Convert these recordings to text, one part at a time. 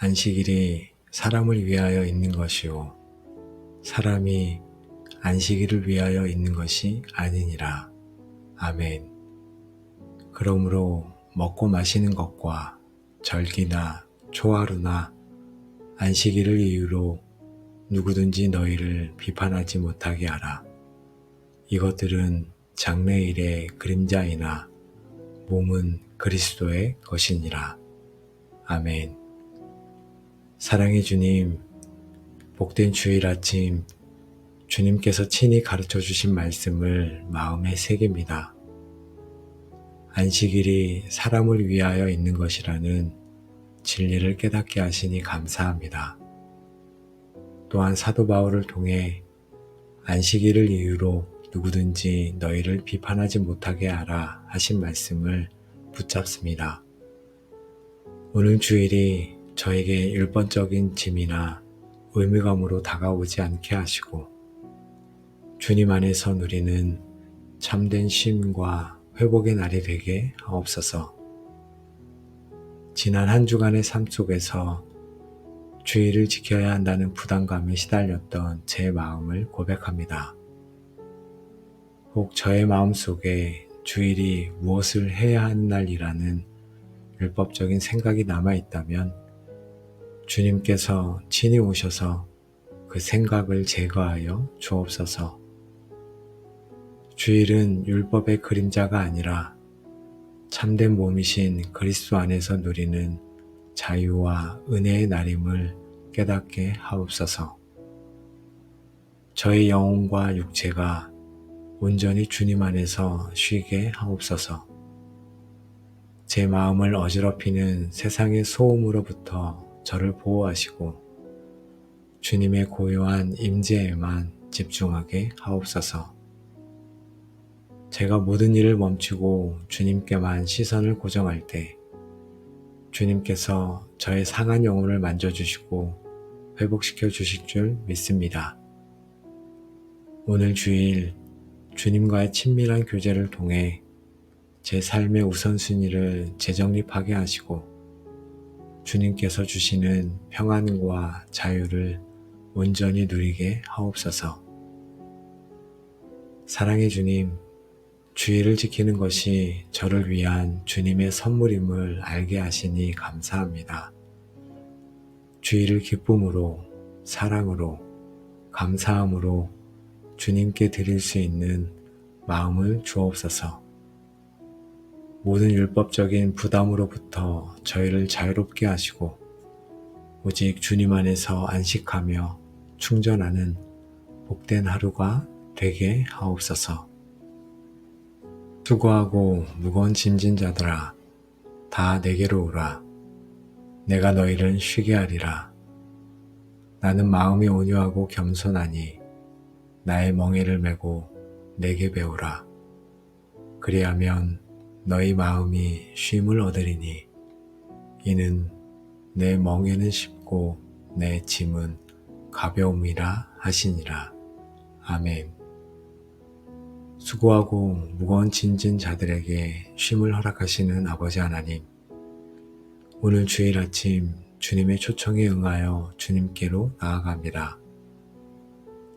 안식일이 사람을 위하여 있는 것이요 사람이 안식일을 위하여 있는 것이 아니니라. 아멘. 그러므로 먹고 마시는 것과 절기나 초하루나 안식일을 이유로 누구든지 너희를 비판하지 못하게 하라. 이것들은 장래일의 그림자이나 몸은 그리스도의 것이니라. 아멘. 사랑의 주님, 복된 주일 아침 주님께서 친히 가르쳐 주신 말씀을 마음에 새깁니다. 안식일이 사람을 위하여 있는 것이라는 진리를 깨닫게 하시니 감사합니다. 또한 사도 바울을 통해 안식일을 이유로 누구든지 너희를 비판하지 못하게 하라 하신 말씀을 붙잡습니다. 오늘 주일이 저에게 율법적인 짐이나 의무감으로 다가오지 않게 하시고 주님 안에서 누리는 참된 쉼과 회복의 날이 되게 하옵소서. 지난 한 주간의 삶 속에서 주일을 지켜야 한다는 부담감에 시달렸던 제 마음을 고백합니다. 혹 저의 마음 속에 주일이 무엇을 해야 하는 날이라는 율법적인 생각이 남아있다면 주님께서 친히 오셔서 그 생각을 제거하여 주옵소서. 주일은 율법의 그림자가 아니라 참된 몸이신 그리스도 안에서 누리는 자유와 은혜의 날임을 깨닫게 하옵소서. 저의 영혼과 육체가 온전히 주님 안에서 쉬게 하옵소서. 제 마음을 어지럽히는 세상의 소음으로부터 저를 보호하시고 주님의 고요한 임재에만 집중하게 하옵소서. 제가 모든 일을 멈추고 주님께만 시선을 고정할 때 주님께서 저의 상한 영혼을 만져주시고 회복시켜 주실 줄 믿습니다. 오늘 주일 주님과의 친밀한 교제를 통해 제 삶의 우선순위를 재정립하게 하시고 주님께서 주시는 평안과 자유를 온전히 누리게 하옵소서. 사랑의 주님, 주일을 지키는 것이 저를 위한 주님의 선물임을 알게 하시니 감사합니다. 주일을 기쁨으로, 사랑으로, 감사함으로 주님께 드릴 수 있는 마음을 주옵소서. 모든 율법적인 부담으로부터 저희를 자유롭게 하시고 오직 주님 안에서 안식하며 충전하는 복된 하루가 되게 하옵소서. 수고하고 무거운 짐진 자들아 다 내게로 오라. 내가 너희를 쉬게 하리라. 나는 마음이 온유하고 겸손하니 나의 멍에를 메고 내게 배우라. 그리하면 너희 마음이 쉼을 얻으리니 이는 내 멍에는 쉽고 내 짐은 가벼움이라 하시니라. 아멘. 수고하고 무거운 짐진 자들에게 쉼을 허락하시는 아버지 하나님, 오늘 주일 아침 주님의 초청에 응하여 주님께로 나아갑니다.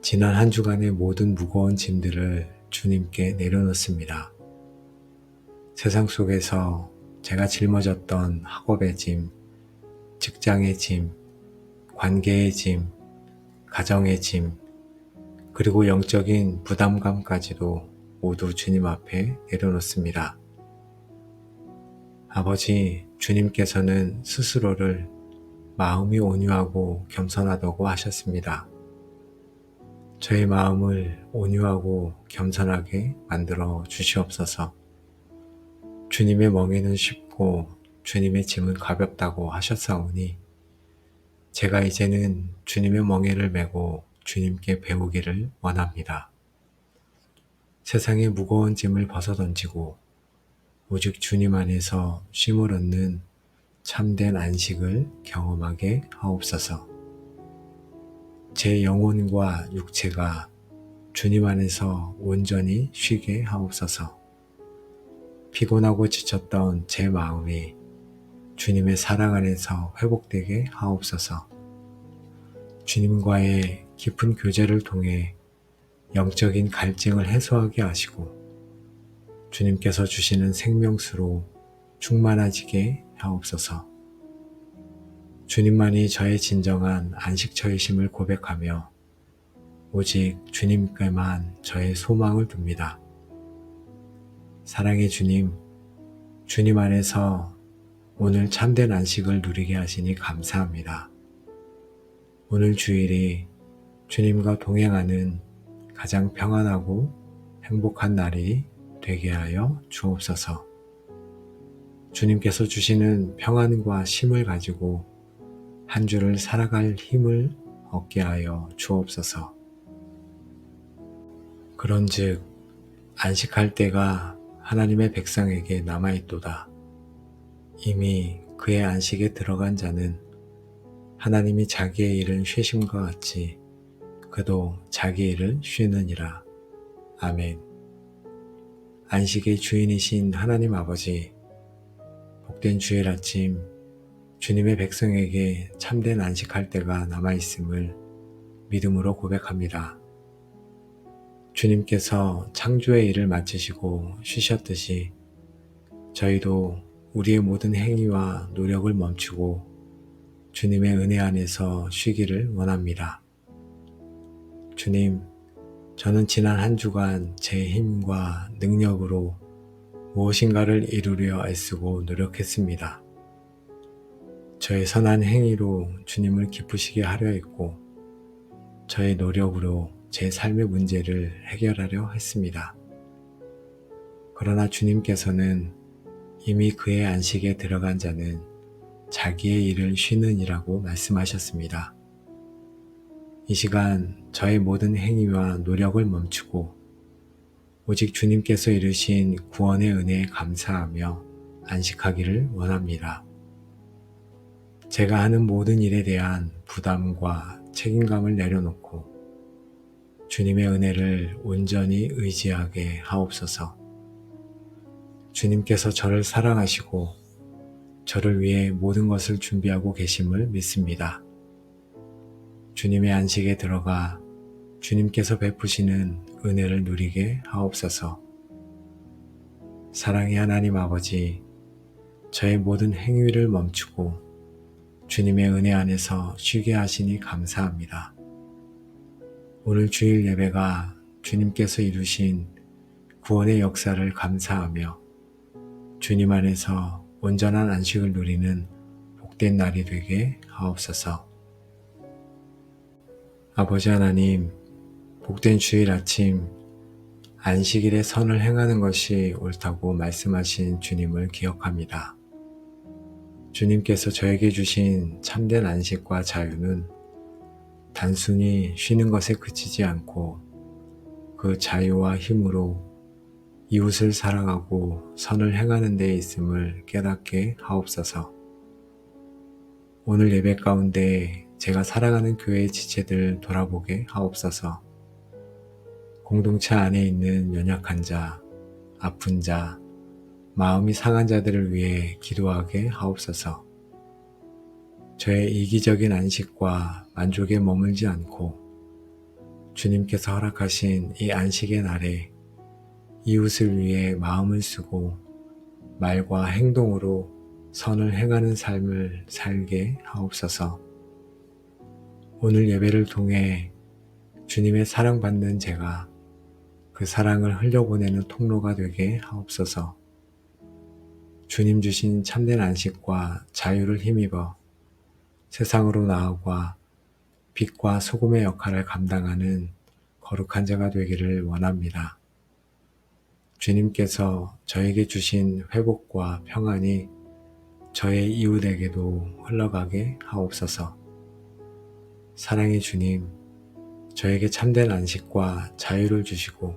지난 한 주간의 모든 무거운 짐들을 주님께 내려놓습니다. 세상 속에서 제가 짊어졌던 학업의 짐, 직장의 짐, 관계의 짐, 가정의 짐, 그리고 영적인 부담감까지도 모두 주님 앞에 내려놓습니다. 아버지, 주님께서는 스스로를 마음이 온유하고 겸손하다고 하셨습니다. 저의 마음을 온유하고 겸손하게 만들어 주시옵소서. 주님의 멍에는 쉽고 주님의 짐은 가볍다고 하셨사오니 제가 이제는 주님의 멍에를 메고 주님께 배우기를 원합니다. 세상의 무거운 짐을 벗어던지고 오직 주님 안에서 쉼을 얻는 참된 안식을 경험하게 하옵소서. 제 영혼과 육체가 주님 안에서 온전히 쉬게 하옵소서. 피곤하고 지쳤던 제 마음이 주님의 사랑 안에서 회복되게 하옵소서. 주님과의 깊은 교제를 통해 영적인 갈증을 해소하게 하시고 주님께서 주시는 생명수로 충만해지게 하옵소서. 주님만이 저의 진정한 안식처이심을 고백하며 오직 주님께만 저의 소망을 둡니다. 사랑의 주님, 주님 안에서 오늘 참된 안식을 누리게 하시니 감사합니다. 오늘 주일이 주님과 동행하는 가장 평안하고 행복한 날이 되게 하여 주옵소서. 주님께서 주시는 평안과 쉼을 가지고 한 주를 살아갈 힘을 얻게 하여 주옵소서. 그런즉 안식할 때가 하나님의 백성에게 남아있도다. 이미 그의 안식에 들어간 자는 하나님이 자기의 일은 쉬심과 같이 그도 자기 일을 쉬느니라. 아멘. 안식의 주인이신 하나님 아버지, 복된 주일 아침 주님의 백성에게 참된 안식할 때가 남아있음을 믿음으로 고백합니다. 주님께서 창조의 일을 마치시고 쉬셨듯이 저희도 우리의 모든 행위와 노력을 멈추고 주님의 은혜 안에서 쉬기를 원합니다. 주님, 저는 지난 한 주간 제 힘과 능력으로 무엇인가를 이루려 애쓰고 노력했습니다. 저의 선한 행위로 주님을 기쁘시게 하려 했고, 저의 노력으로 제 삶의 문제를 해결하려 했습니다. 그러나 주님께서는 이미 그의 안식에 들어간 자는 자기의 일을 쉬느니라고 말씀하셨습니다. 이 시간 저의 모든 행위와 노력을 멈추고 오직 주님께서 이루신 구원의 은혜에 감사하며 안식하기를 원합니다. 제가 하는 모든 일에 대한 부담과 책임감을 내려놓고 주님의 은혜를 온전히 의지하게 하옵소서. 주님께서 저를 사랑하시고 저를 위해 모든 것을 준비하고 계심을 믿습니다. 주님의 안식에 들어가 주님께서 베푸시는 은혜를 누리게 하옵소서. 사랑의 하나님 아버지, 저의 모든 행위를 멈추고 주님의 은혜 안에서 쉬게 하시니 감사합니다. 오늘 주일 예배가 주님께서 이루신 구원의 역사를 감사하며 주님 안에서 온전한 안식을 누리는 복된 날이 되게 하옵소서. 아버지 하나님, 복된 주일 아침 안식일에 선을 행하는 것이 옳다고 말씀하신 주님을 기억합니다. 주님께서 저에게 주신 참된 안식과 자유는 단순히 쉬는 것에 그치지 않고 그 자유와 힘으로 이웃을 사랑하고 선을 행하는 데 있음을 깨닫게 하옵소서. 오늘 예배 가운데 제가 사랑하는 교회의 지체들 돌아보게 하옵소서. 공동체 안에 있는 연약한 자, 아픈 자, 마음이 상한 자들을 위해 기도하게 하옵소서. 저의 이기적인 안식과 만족에 머물지 않고 주님께서 허락하신 이 안식의 날에 이웃을 위해 마음을 쓰고 말과 행동으로 선을 행하는 삶을 살게 하옵소서. 오늘 예배를 통해 주님의 사랑받는 제가 그 사랑을 흘려보내는 통로가 되게 하옵소서. 주님 주신 참된 안식과 자유를 힘입어 세상으로 나아가 빛과 소금의 역할을 감당하는 거룩한 자가 되기를 원합니다. 주님께서 저에게 주신 회복과 평안이 저의 이웃에게도 흘러가게 하옵소서. 사랑의 주님, 저에게 참된 안식과 자유를 주시고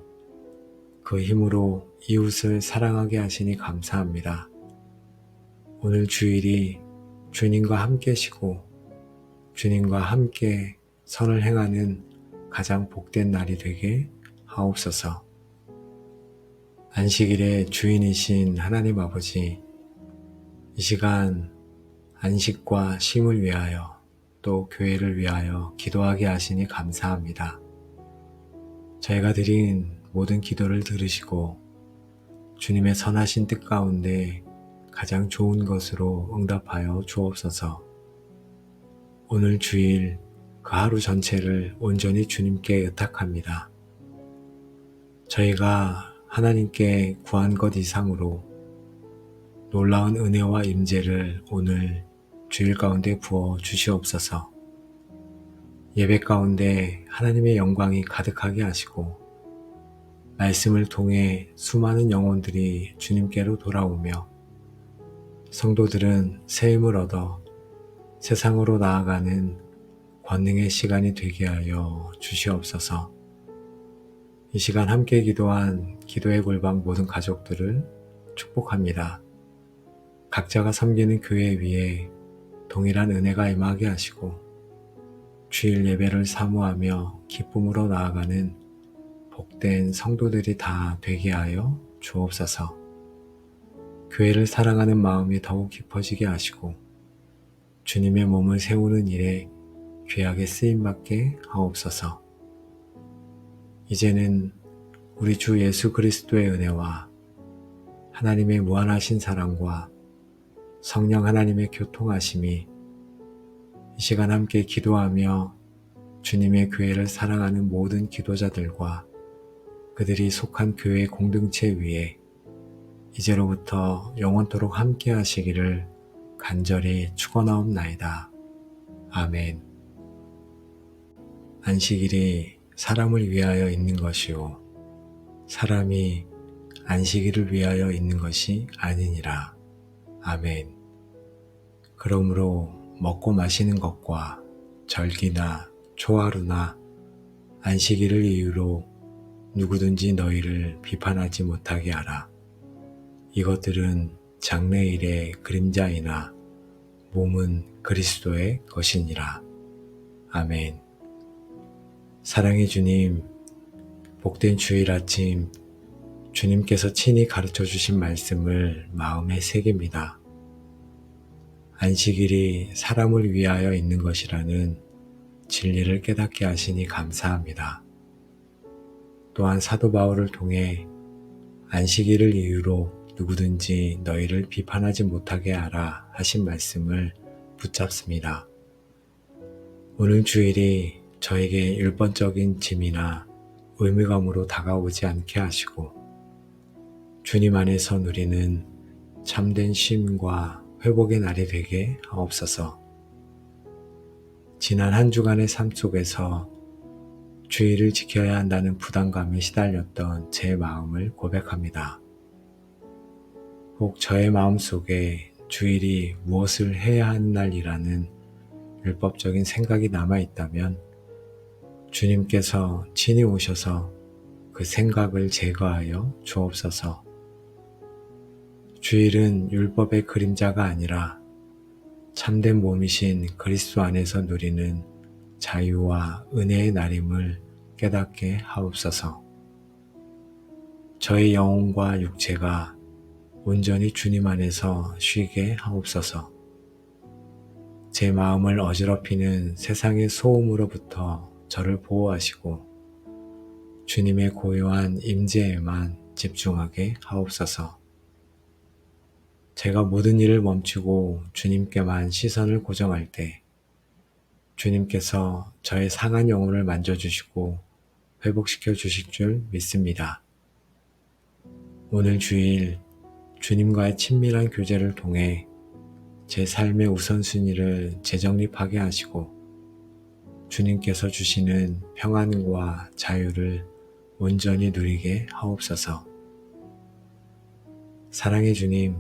그 힘으로 이웃을 사랑하게 하시니 감사합니다. 오늘 주일이 주님과 함께 쉬고 주님과 함께 선을 행하는 가장 복된 날이 되게 하옵소서. 안식일의 주인이신 하나님 아버지, 이 시간 안식과 쉼을 위하여 또 교회를 위하여 기도하게 하시니 감사합니다. 저희가 드린 모든 기도를 들으시고 주님의 선하신 뜻 가운데 가장 좋은 것으로 응답하여 주옵소서. 오늘 주일 그 하루 전체를 온전히 주님께 의탁합니다. 저희가 하나님께 구한 것 이상으로 놀라운 은혜와 임재를 오늘 주일 가운데 부어 주시옵소서. 예배 가운데 하나님의 영광이 가득하게 하시고 말씀을 통해 수많은 영혼들이 주님께로 돌아오며 성도들은 새 힘을 얻어 세상으로 나아가는 권능의 시간이 되게 하여 주시옵소서. 이 시간 함께 기도한 기도의 골방 모든 가족들을 축복합니다. 각자가 섬기는 교회 위에 동일한 은혜가 임하게 하시고 주일 예배를 사모하며 기쁨으로 나아가는 복된 성도들이 다 되게 하여 주옵소서. 교회를 사랑하는 마음이 더욱 깊어지게 하시고 주님의 몸을 세우는 일에 귀하게 쓰임받게 하옵소서. 이제는 우리 주 예수 그리스도의 은혜와 하나님의 무한하신 사랑과 성령 하나님의 교통하심이 이 시간 함께 기도하며 주님의 교회를 사랑하는 모든 기도자들과 그들이 속한 교회 공동체 위에 이제로부터 영원토록 함께 하시기를 간절히 축원하옵나이다. 아멘. 안식일이 사람을 위하여 있는 것이요 사람이 안식일을 위하여 있는 것이 아니니라. 아멘. 그러므로 먹고 마시는 것과 절기나 초하루나 안식일을 이유로 누구든지 너희를 비판하지 못하게 하라. 이것들은 장래일의 그림자이나 몸은 그리스도의 것이니라. 아멘. 사랑의 주님, 복된 주일 아침 주님께서 친히 가르쳐 주신 말씀을 마음에 새깁니다. 안식일이 사람을 위하여 있는 것이라는 진리를 깨닫게 하시니 감사합니다. 또한 사도 바울을 통해 안식일을 이유로 누구든지 너희를 비판하지 못하게 하라 하신 말씀을 붙잡습니다. 오늘 주일이 저에게 율법적인 짐이나 의무감으로 다가오지 않게 하시고 주님 안에서 누리는 참된 쉼과 회복의 날이 되게 하옵소서. 지난 한 주간의 삶 속에서 주일을 지켜야 한다는 부담감에 시달렸던 제 마음을 고백합니다. 혹 저의 마음속에 주일이 무엇을 해야 하는 날이라는 율법적인 생각이 남아있다면 주님께서 친히 오셔서 그 생각을 제거하여 주옵소서. 주일은 율법의 그림자가 아니라 참된 몸이신 그리스도 안에서 누리는 자유와 은혜의 날임을 깨닫게 하옵소서. 저의 영혼과 육체가 온전히 주님 안에서 쉬게 하옵소서. 제 마음을 어지럽히는 세상의 소음으로부터 저를 보호하시고 주님의 고요한 임재에만 집중하게 하옵소서. 제가 모든 일을 멈추고 주님께만 시선을 고정할 때 주님께서 저의 상한 영혼을 만져주시고 회복시켜 주실 줄 믿습니다. 오늘 주일 주님과의 친밀한 교제를 통해 제 삶의 우선순위를 재정립하게 하시고 주님께서 주시는 평안과 자유를 온전히 누리게 하옵소서. 사랑의 주님,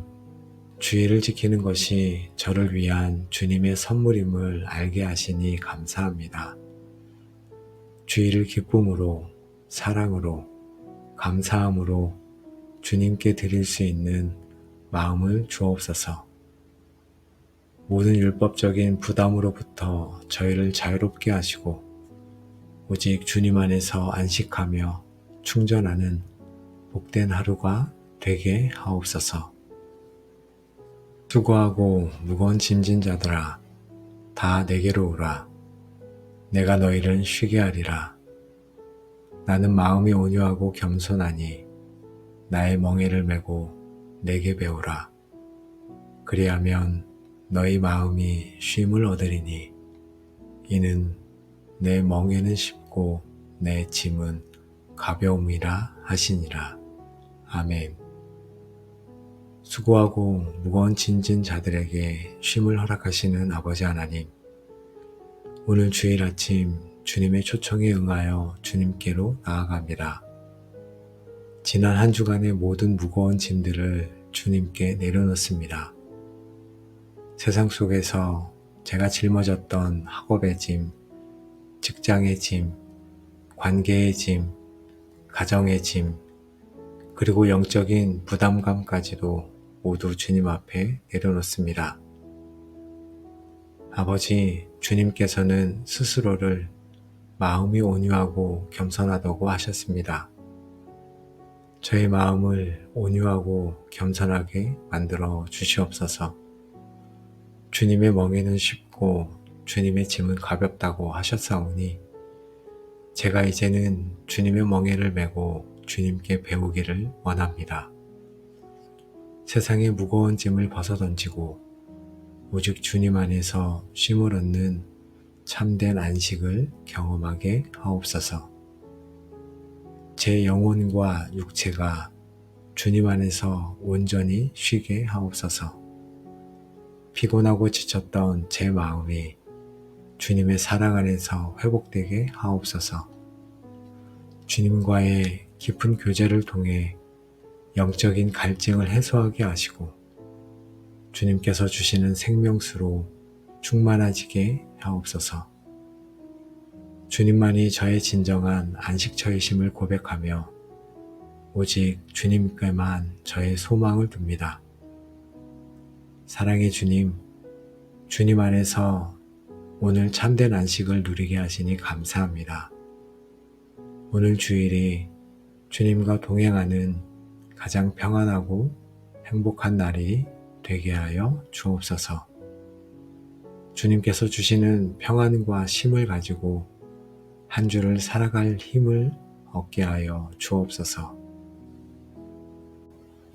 주일을 지키는 것이 저를 위한 주님의 선물임을 알게 하시니 감사합니다. 주일을 기쁨으로, 사랑으로, 감사함으로 주님께 드릴 수 있는 마음을 주옵소서. 모든 율법적인 부담으로부터 저희를 자유롭게 하시고 오직 주님 안에서 안식하며 충전하는 복된 하루가 되게 하옵소서. 수고하고 무거운 짐진 자들아, 다 내게로 오라. 내가 너희를 쉬게 하리라. 나는 마음이 온유하고 겸손하니 나의 멍에를 메고 내게 배우라. 그리하면 너희 마음이 쉼을 얻으리니 이는 내 멍에는 쉽고 내 짐은 가벼움이라 하시니라. 아멘. 수고하고 무거운 짐진 자들에게 쉼을 허락하시는 아버지 하나님, 오늘 주일 아침 주님의 초청에 응하여 주님께로 나아갑니다. 지난 한 주간의 모든 무거운 짐들을 주님께 내려놓습니다. 세상 속에서 제가 짊어졌던 학업의 짐, 직장의 짐, 관계의 짐, 가정의 짐, 그리고 영적인 부담감까지도 모두 주님 앞에 내려놓습니다. 아버지, 주님께서는 스스로를 마음이 온유하고 겸손하다고 하셨습니다. 저의 마음을 온유하고 겸손하게 만들어 주시옵소서. 주님의 멍에는 쉽고 주님의 짐은 가볍다고 하셨사오니 제가 이제는 주님의 멍에를 메고 주님께 배우기를 원합니다. 세상의 무거운 짐을 벗어던지고 오직 주님 안에서 쉼을 얻는 참된 안식을 경험하게 하옵소서. 제 영혼과 육체가 주님 안에서 온전히 쉬게 하옵소서. 피곤하고 지쳤던 제 마음이 주님의 사랑 안에서 회복되게 하옵소서. 주님과의 깊은 교제를 통해 영적인 갈증을 해소하게 하시고 주님께서 주시는 생명수로 충만해지게 하옵소서. 주님만이 저의 진정한 안식처이심을 고백하며 오직 주님께만 저의 소망을 둡니다. 사랑의 주님, 주님 안에서 오늘 참된 안식을 누리게 하시니 감사합니다. 오늘 주일이 주님과 동행하는 가장 평안하고 행복한 날이 되게 하여 주옵소서. 주님께서 주시는 평안과 쉼을 가지고 한 주를 살아갈 힘을 얻게 하여 주옵소서.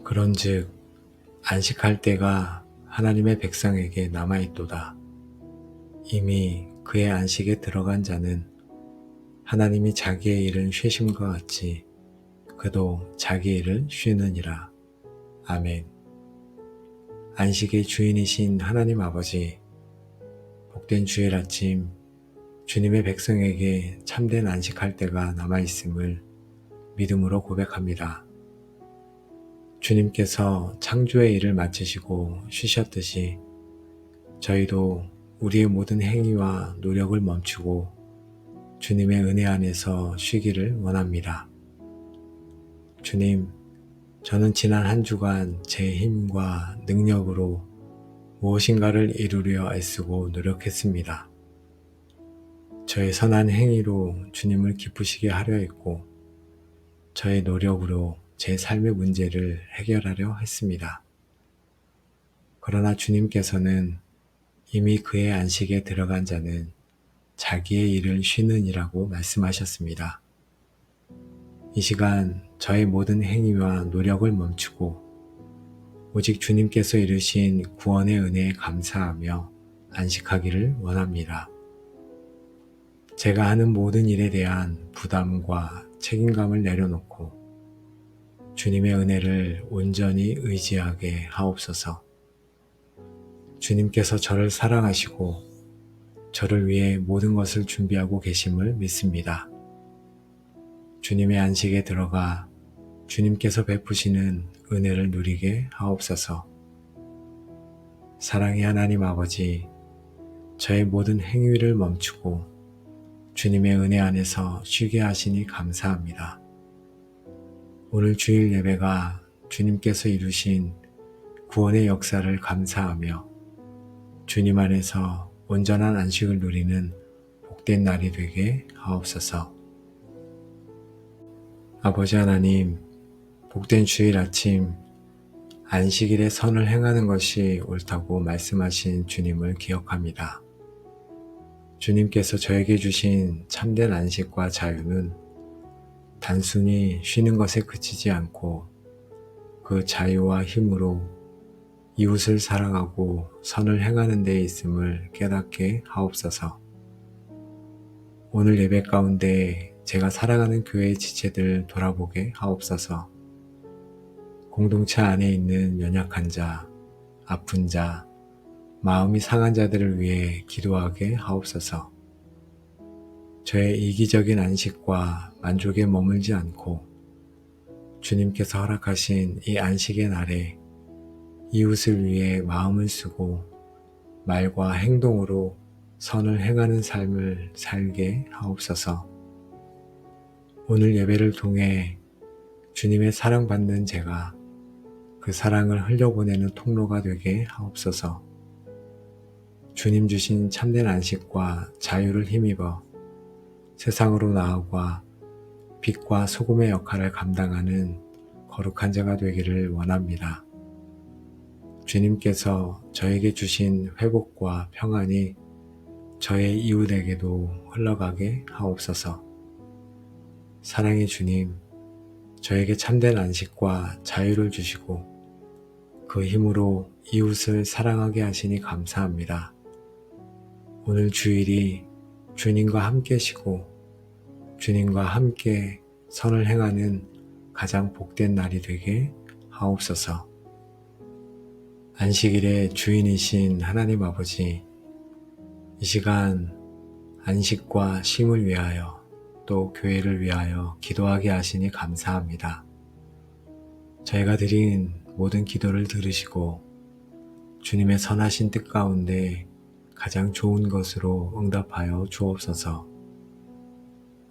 그런즉 안식할 때가 하나님의 백성에게 남아있도다. 이미 그의 안식에 들어간 자는 하나님이 자기의 일은 쉬심과 같이 그도 자기 일을 쉬느니라. 아멘. 안식의 주인이신 하나님 아버지, 복된 주일 아침 주님의 백성에게 참된 안식할 때가 남아있음을 믿음으로 고백합니다. 주님께서 창조의 일을 마치시고 쉬셨듯이 저희도 우리의 모든 행위와 노력을 멈추고 주님의 은혜 안에서 쉬기를 원합니다. 주님, 저는 지난 한 주간 제 힘과 능력으로 무엇인가를 이루려 애쓰고 노력했습니다. 저의 선한 행위로 주님을 기쁘시게 하려 했고, 저의 노력으로 제 삶의 문제를 해결하려 했습니다. 그러나 주님께서는 이미 그의 안식에 들어간 자는 자기의 일을 쉬느니라고 말씀하셨습니다. 이 시간 저의 모든 행위와 노력을 멈추고 오직 주님께서 이루신 구원의 은혜에 감사하며 안식하기를 원합니다. 제가 하는 모든 일에 대한 부담과 책임감을 내려놓고 주님의 은혜를 온전히 의지하게 하옵소서. 주님께서 저를 사랑하시고 저를 위해 모든 것을 준비하고 계심을 믿습니다. 주님의 안식에 들어가 주님께서 베푸시는 은혜를 누리게 하옵소서. 사랑의 하나님 아버지, 저의 모든 행위를 멈추고 주님의 은혜 안에서 쉬게 하시니 감사합니다. 오늘 주일 예배가 주님께서 이루신 구원의 역사를 감사하며 주님 안에서 온전한 안식을 누리는 복된 날이 되게 하옵소서. 아버지 하나님, 복된 주일 아침 안식일에 선을 행하는 것이 옳다고 말씀하신 주님을 기억합니다. 주님께서 저에게 주신 참된 안식과 자유는 단순히 쉬는 것에 그치지 않고 그 자유와 힘으로 이웃을 사랑하고 선을 행하는 데 있음을 깨닫게 하옵소서. 오늘 예배 가운데 제가 사랑하는 교회의 지체들 돌아보게 하옵소서. 공동체 안에 있는 연약한 자, 아픈 자, 마음이 상한 자들을 위해 기도하게 하옵소서. 저의 이기적인 안식과 만족에 머물지 않고 주님께서 허락하신 이 안식의 날에 이웃을 위해 마음을 쓰고 말과 행동으로 선을 행하는 삶을 살게 하옵소서. 오늘 예배를 통해 주님의 사랑받는 제가 그 사랑을 흘려보내는 통로가 되게 하옵소서. 주님 주신 참된 안식과 자유를 힘입어 세상으로 나아가 빛과 소금의 역할을 감당하는 거룩한 자가 되기를 원합니다. 주님께서 저에게 주신 회복과 평안이 저의 이웃에게도 흘러가게 하옵소서. 사랑의 주님, 저에게 참된 안식과 자유를 주시고 그 힘으로 이웃을 사랑하게 하시니 감사합니다. 오늘 주일이 주님과 함께 쉬고 주님과 함께 선을 행하는 가장 복된 날이 되게 하옵소서. 안식일의 주인이신 하나님 아버지, 이 시간 안식과 쉼을 위하여 또 교회를 위하여 기도하게 하시니 감사합니다. 저희가 드린 모든 기도를 들으시고 주님의 선하신 뜻 가운데 가장 좋은 것으로 응답하여 주옵소서.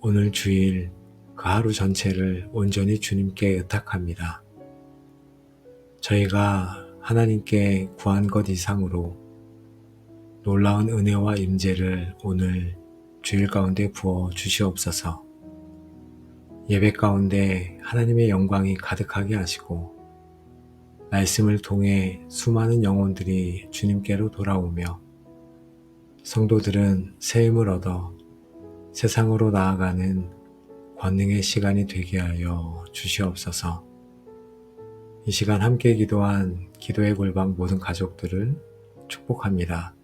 오늘 주일 그 하루 전체를 온전히 주님께 의탁합니다. 저희가 하나님께 구한 것 이상으로 놀라운 은혜와 임재를 오늘 주일 가운데 부어 주시옵소서. 예배 가운데 하나님의 영광이 가득하게 하시고 말씀을 통해 수많은 영혼들이 주님께로 돌아오며 성도들은 새 힘을 얻어 세상으로 나아가는 권능의 시간이 되게 하여 주시옵소서. 이 시간 함께 기도한 기도의 골방 모든 가족들을 축복합니다.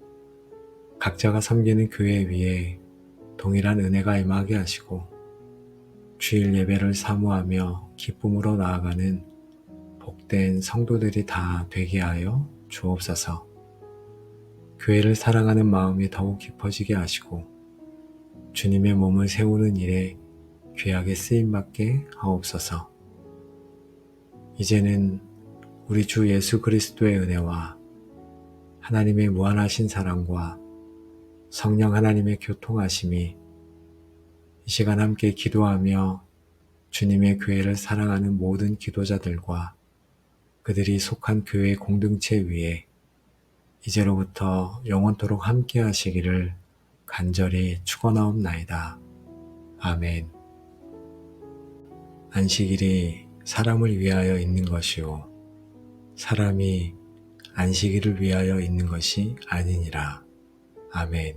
각자가 섬기는 교회 위에 동일한 은혜가 임하게 하시고 주일 예배를 사모하며 기쁨으로 나아가는 복된 성도들이 다 되게 하여 주옵소서. 교회를 사랑하는 마음이 더욱 깊어지게 하시고 주님의 몸을 세우는 일에 귀하게 쓰임받게 하옵소서. 이제는 우리 주 예수 그리스도의 은혜와 하나님의 무한하신 사랑과 성령 하나님의 교통하심이 이 시간 함께 기도하며 주님의 교회를 사랑하는 모든 기도자들과 그들이 속한 교회 공동체 위에 이제로부터 영원토록 함께 하시기를 간절히 축원하옵나이다. 아멘. 안식일이 사람을 위하여 있는 것이요 사람이 안식일을 위하여 있는 것이 아니니라. 아멘.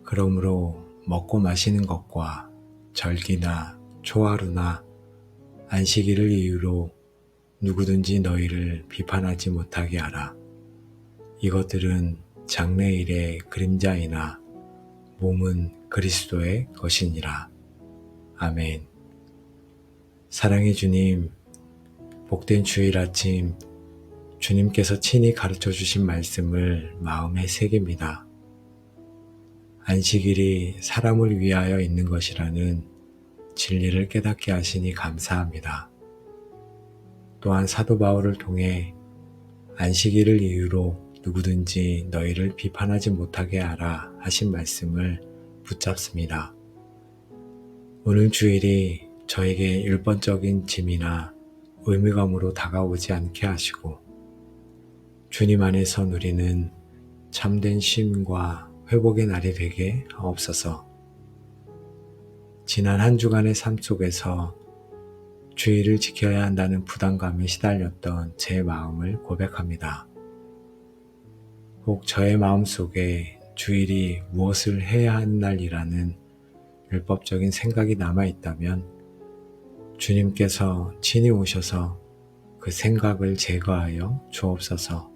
그러므로 먹고 마시는 것과 절기나 초하루나 안식일을 이유로 누구든지 너희를 비판하지 못하게 하라. 이것들은 장래일의 그림자이나 몸은 그리스도의 것이니라. 아멘. 사랑의 주님, 복된 주일 아침 주님께서 친히 가르쳐 주신 말씀을 마음에 새깁니다. 안식일이 사람을 위하여 있는 것이라는 진리를 깨닫게 하시니 감사합니다. 또한 사도 바울을 통해 안식일을 이유로 누구든지 너희를 비판하지 못하게 하라 하신 말씀을 붙잡습니다. 오늘 주일이 저에게 율법적인 짐이나 의무감으로 다가오지 않게 하시고 주님 안에서 누리는 참된 쉼과 회복의 날이 되게 하옵소서. 지난 한 주간의 삶 속에서 주의를 지켜야 한다는 부담감에 시달렸던 제 마음을 고백합니다. 혹 저의 마음속에 주일이 무엇을 해야 하는 날이라는 율법적인 생각이 남아있다면 주님께서 친히 오셔서 그 생각을 제거하여 주옵소서.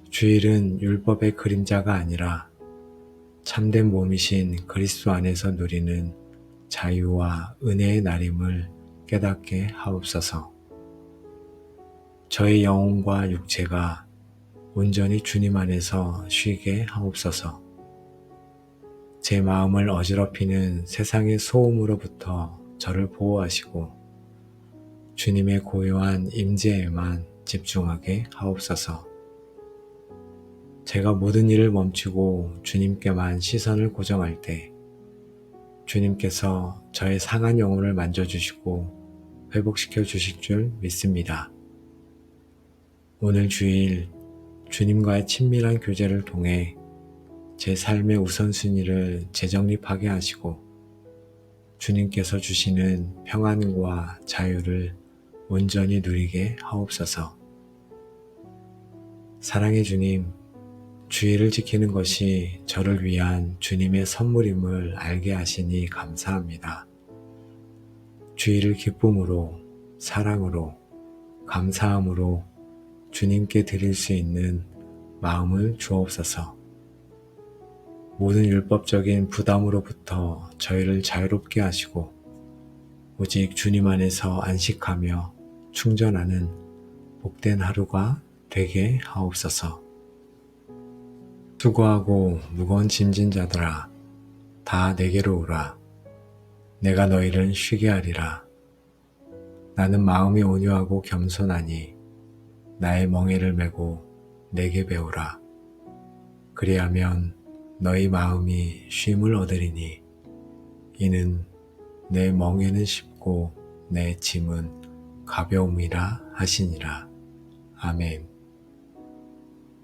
주일은 율법의 그림자가 아니라 참된 몸이신 그리스도 안에서 누리는 자유와 은혜의 날임을 깨닫게 하옵소서. 저의 영혼과 육체가 온전히 주님 안에서 쉬게 하옵소서. 제 마음을 어지럽히는 세상의 소음으로부터 저를 보호하시고 주님의 고요한 임재에만 집중하게 하옵소서. 제가 모든 일을 멈추고 주님께만 시선을 고정할 때 주님께서 저의 상한 영혼을 만져주시고 회복시켜 주실 줄 믿습니다. 오늘 주일 주님과의 친밀한 교제를 통해 제 삶의 우선순위를 재정립하게 하시고 주님께서 주시는 평안과 자유를 온전히 누리게 하옵소서. 사랑의 주님, 주의를 지키는 것이 저를 위한 주님의 선물임을 알게 하시니 감사합니다. 주의를 기쁨으로, 사랑으로, 감사함으로 주님께 드릴 수 있는 마음을 주옵소서. 모든 율법적인 부담으로부터 저희를 자유롭게 하시고 오직 주님 안에서 안식하며 충전하는 복된 하루가 되게 하옵소서. 수고하고 무거운 짐진 자들아, 다 내게로 오라. 내가 너희를 쉬게 하리라. 나는 마음이 온유하고 겸손하니 나의 멍에를 메고 내게 배우라. 그리하면 너희 마음이 쉼을 얻으리니 이는 내 멍에는 쉽고 내 짐은 가벼움이라 하시니라. 아멘.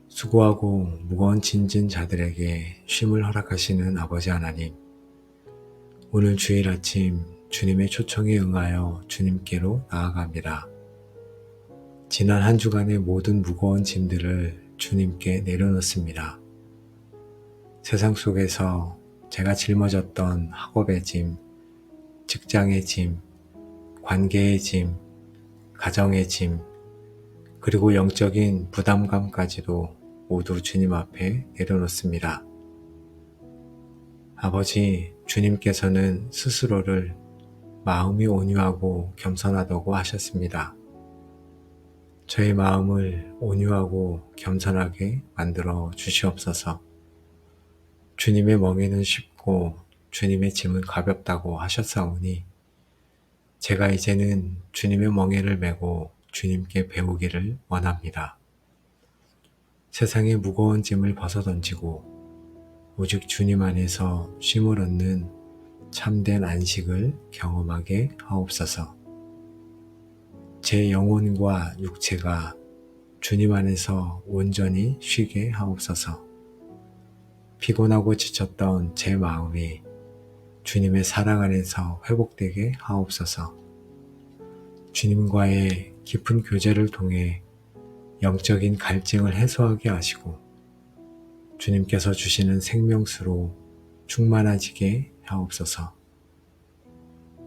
수고하고 무거운 짐진 자들에게 쉼을 허락하시는 아버지 하나님, 오늘 주일 아침 주님의 초청에 응하여 주님께로 나아갑니다. 지난 한 주간의 모든 무거운 짐들을 주님께 내려놓습니다. 세상 속에서 제가 짊어졌던 학업의 짐, 직장의 짐, 관계의 짐, 가정의 짐, 그리고 영적인 부담감까지도 모두 주님 앞에 내려놓습니다. 아버지, 주님께서는 스스로를 마음이 온유하고 겸손하다고 하셨습니다. 저의 마음을 온유하고 겸손하게 만들어 주시옵소서. 주님의 멍에는 쉽고 주님의 짐은 가볍다고 하셨사오니 제가 이제는 주님의 멍에를 메고 주님께 배우기를 원합니다. 세상의 무거운 짐을 벗어던지고 오직 주님 안에서 쉼을 얻는 참된 안식을 경험하게 하옵소서. 제 영혼과 육체가 주님 안에서 온전히 쉬게 하옵소서. 피곤하고 지쳤던 제 마음이 주님의 사랑 안에서 회복되게 하옵소서. 주님과의 깊은 교제를 통해 영적인 갈증을 해소하게 하시고 주님께서 주시는 생명수로 충만해지게 하옵소서.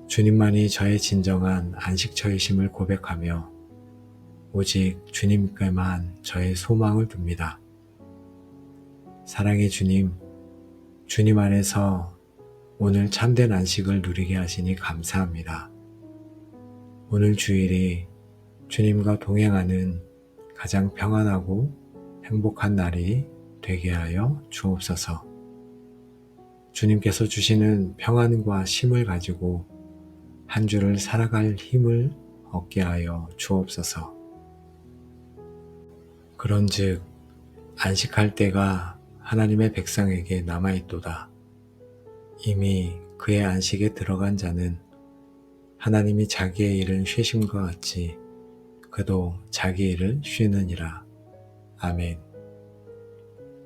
주님만이 저의 진정한 안식처이심을 고백하며 오직 주님께만 저의 소망을 둡니다. 사랑의 주님, 주님 안에서 오늘 참된 안식을 누리게 하시니 감사합니다. 오늘 주일이 주님과 동행하는 가장 평안하고 행복한 날이 되게 하여 주옵소서. 주님께서 주시는 평안과 쉼을 가지고 한 주를 살아갈 힘을 얻게 하여 주옵소서. 그런즉 안식할 때가 하나님의 백성에게 남아있도다. 이미 그의 안식에 들어간 자는 하나님이 자기의 일은 쉬심과 같이 그도 자기 일을 쉬느니라. 아멘.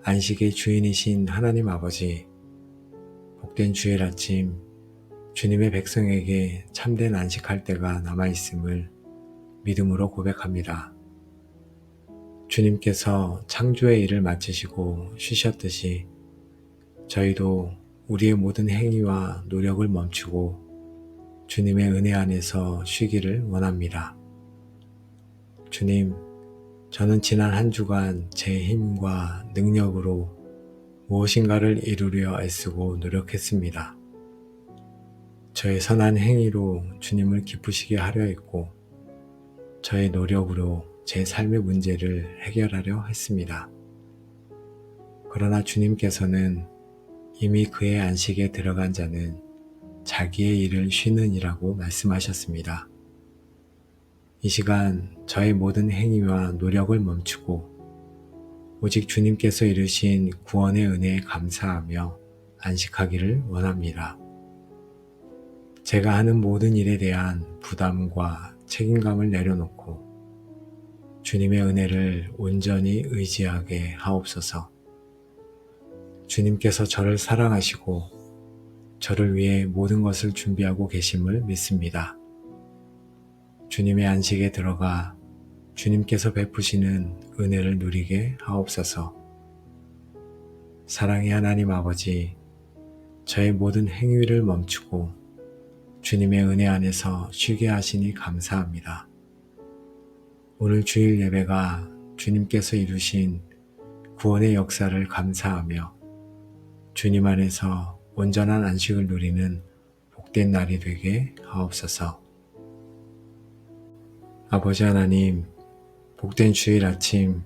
안식의 주인이신 하나님 아버지, 복된 주일 아침 주님의 백성에게 참된 안식할 때가 남아있음을 믿음으로 고백합니다. 주님께서 창조의 일을 마치시고 쉬셨듯이 저희도 우리의 모든 행위와 노력을 멈추고 주님의 은혜 안에서 쉬기를 원합니다. 주님, 저는 지난 한 주간 제 힘과 능력으로 무엇인가를 이루려 애쓰고 노력했습니다. 저의 선한 행위로 주님을 기쁘시게 하려 했고, 저의 노력으로 제 삶의 문제를 해결하려 했습니다. 그러나 주님께서는 이미 그의 안식에 들어간 자는 자기의 일을 쉬는이라고 말씀하셨습니다. 이 시간 저의 모든 행위와 노력을 멈추고 오직 주님께서 이루신 구원의 은혜에 감사하며 안식하기를 원합니다. 제가 하는 모든 일에 대한 부담과 책임감을 내려놓고 주님의 은혜를 온전히 의지하게 하옵소서. 주님께서 저를 사랑하시고 저를 위해 모든 것을 준비하고 계심을 믿습니다. 주님의 안식에 들어가 주님께서 베푸시는 은혜를 누리게 하옵소서. 사랑의 하나님 아버지, 저의 모든 행위를 멈추고 주님의 은혜 안에서 쉬게 하시니 감사합니다. 오늘 주일 예배가 주님께서 이루신 구원의 역사를 감사하며 주님 안에서 온전한 안식을 누리는 복된 날이 되게 하옵소서. 아버지 하나님, 복된 주일 아침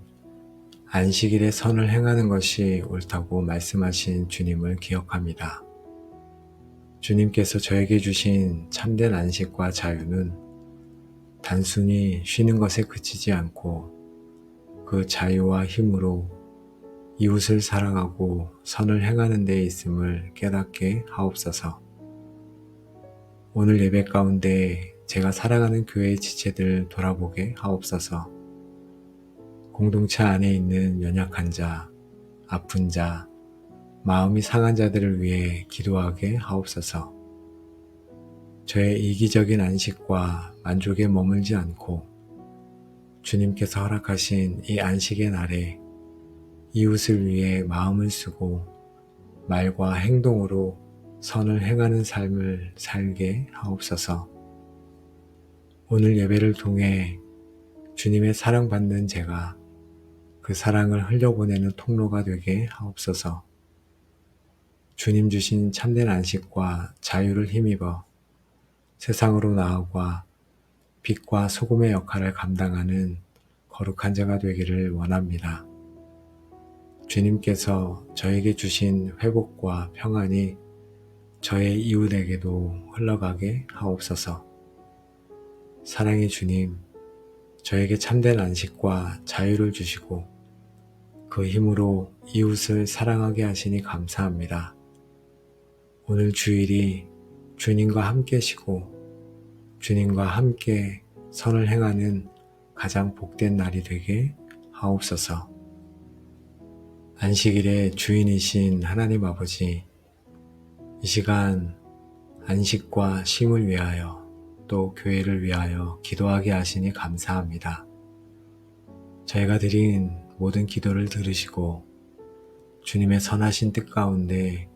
안식일에 선을 행하는 것이 옳다고 말씀하신 주님을 기억합니다. 주님께서 저에게 주신 참된 안식과 자유는 단순히 쉬는 것에 그치지 않고 그 자유와 힘으로 이웃을 사랑하고 선을 행하는 데 있음을 깨닫게 하옵소서. 오늘 예배 가운데 제가 사랑하는 교회의 지체들 돌아보게 하옵소서. 공동체 안에 있는 연약한 자, 아픈 자, 마음이 상한 자들을 위해 기도하게 하옵소서. 저의 이기적인 안식과 만족에 머물지 않고 주님께서 허락하신 이 안식의 날에 이웃을 위해 마음을 쓰고 말과 행동으로 선을 행하는 삶을 살게 하옵소서. 오늘 예배를 통해 주님의 사랑받는 제가 그 사랑을 흘려보내는 통로가 되게 하옵소서. 주님 주신 참된 안식과 자유를 힘입어 세상으로 나아가 빛과 소금의 역할을 감당하는 거룩한 자가 되기를 원합니다. 주님께서 저에게 주신 회복과 평안이 저의 이웃에게도 흘러가게 하옵소서. 사랑의 주님, 저에게 참된 안식과 자유를 주시고 그 힘으로 이웃을 사랑하게 하시니 감사합니다. 오늘 주일이 주님과 함께 쉬고 주님과 함께 선을 행하는 가장 복된 날이 되게 하옵소서. 안식일의 주인이신 하나님 아버지, 이 시간 안식과 쉼을 위하여 또 교회를 위하여 기도하게 하시니 감사합니다. 저희가 드린 모든 기도를 들으시고 주님의 선하신 뜻 가운데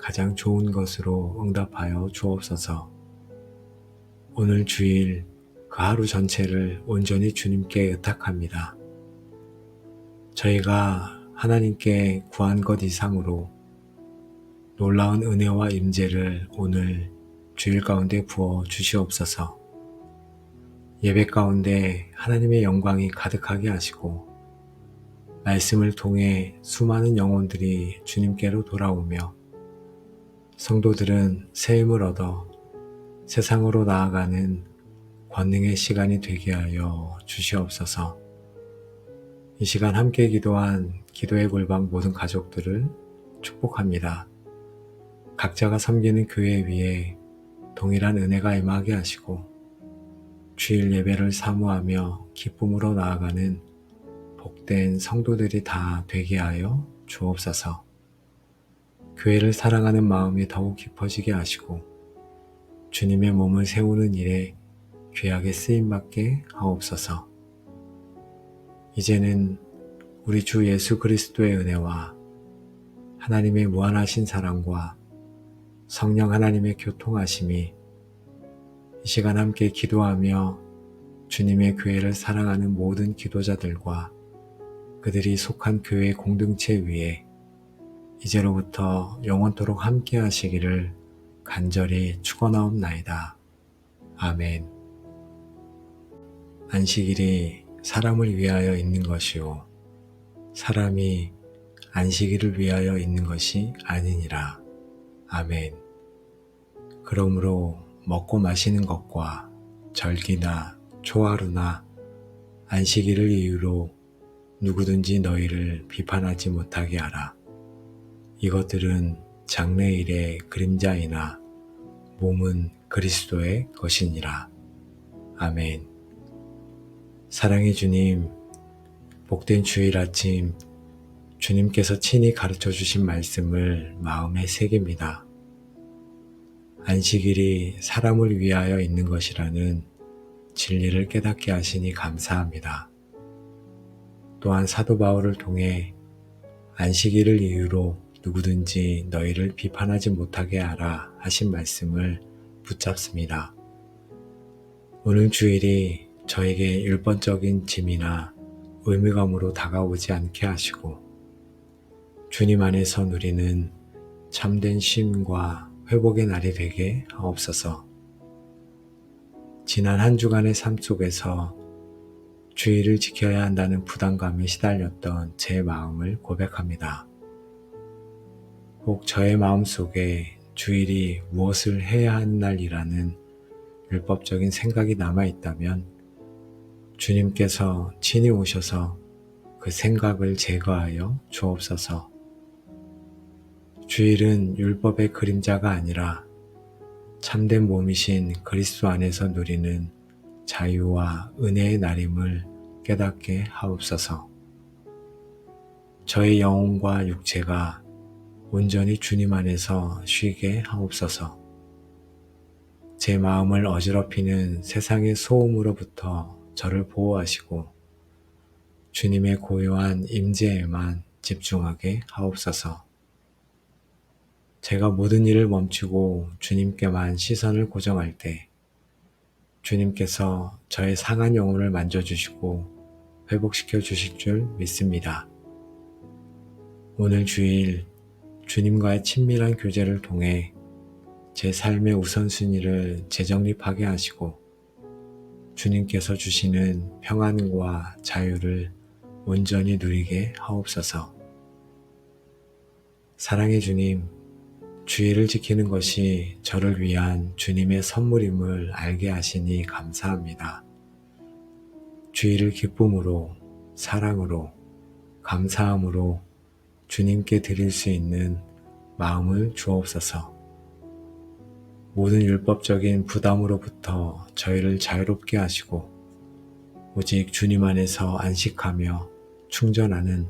가장 좋은 것으로 응답하여 주옵소서. 오늘 주일 그 하루 전체를 온전히 주님께 의탁합니다. 저희가 하나님께 구한 것 이상으로 놀라운 은혜와 임재를 오늘 주일 가운데 부어 주시옵소서. 예배 가운데 하나님의 영광이 가득하게 하시고 말씀을 통해 수많은 영혼들이 주님께로 돌아오며 성도들은 새 힘을 얻어 세상으로 나아가는 권능의 시간이 되게 하여 주시옵소서. 이 시간 함께 기도한 기도의 골방 모든 가족들을 축복합니다. 각자가 섬기는 교회 위에 동일한 은혜가 임하게 하시고 주일 예배를 사모하며 기쁨으로 나아가는 복된 성도들이 다 되게 하여 주옵소서. 교회를 사랑하는 마음이 더욱 깊어지게 하시고 주님의 몸을 세우는 일에 귀하게 쓰임받게 하옵소서. 이제는 우리 주 예수 그리스도의 은혜와 하나님의 무한하신 사랑과 성령 하나님의 교통하심이 이 시간 함께 기도하며 주님의 교회를 사랑하는 모든 기도자들과 그들이 속한 교회 공동체 위에 이제로부터 영원토록 함께 하시기를 간절히 축원하옵나이다. 아멘. 안식일이 사람을 위하여 있는 것이요 사람이 안식일을 위하여 있는 것이 아니니라. 아멘. 그러므로 먹고 마시는 것과 절기나 초하루나 안식일을 이유로 누구든지 너희를 비판하지 못하게 하라. 이것들은 장래일의 그림자이나 몸은 그리스도의 것이니라. 아멘. 사랑의 주님, 복된 주일 아침 주님께서 친히 가르쳐 주신 말씀을 마음에 새깁니다. 안식일이 사람을 위하여 있는 것이라는 진리를 깨닫게 하시니 감사합니다. 또한 사도 바울을 통해 안식일을 이유로 누구든지 너희를 비판하지 못하게 하라 하신 말씀을 붙잡습니다. 오늘 주일이 저에게 일번적인 짐이나 의무감으로 다가오지 않게 하시고 주님 안에서 누리는 참된 쉼과 회복의 날이 되게 하옵소서. 지난 한 주간의 삶 속에서 주일을 지켜야 한다는 부담감에 시달렸던 제 마음을 고백합니다. 혹 저의 마음속에 주일이 무엇을 해야 하는 날이라는 율법적인 생각이 남아있다면 주님께서 친히 오셔서 그 생각을 제거하여 주옵소서. 주일은 율법의 그림자가 아니라 참된 몸이신 그리스도 안에서 누리는 자유와 은혜의 날임을 깨닫게 하옵소서. 저의 영혼과 육체가 온전히 주님 안에서 쉬게 하옵소서. 제 마음을 어지럽히는 세상의 소음으로부터 저를 보호하시고 주님의 고요한 임재에만 집중하게 하옵소서. 제가 모든 일을 멈추고 주님께만 시선을 고정할 때 주님께서 저의 상한 영혼을 만져주시고 회복시켜 주실 줄 믿습니다. 오늘 주일 주님과의 친밀한 교제를 통해 제 삶의 우선순위를 재정립하게 하시고 주님께서 주시는 평안과 자유를 온전히 누리게 하옵소서. 사랑의 주님, 주일을 지키는 것이 저를 위한 주님의 선물임을 알게 하시니 감사합니다. 주일을 기쁨으로, 사랑으로, 감사함으로 주님께 드릴 수 있는 마음을 주옵소서. 모든 율법적인 부담으로부터 저희를 자유롭게 하시고 오직 주님 안에서 안식하며 충전하는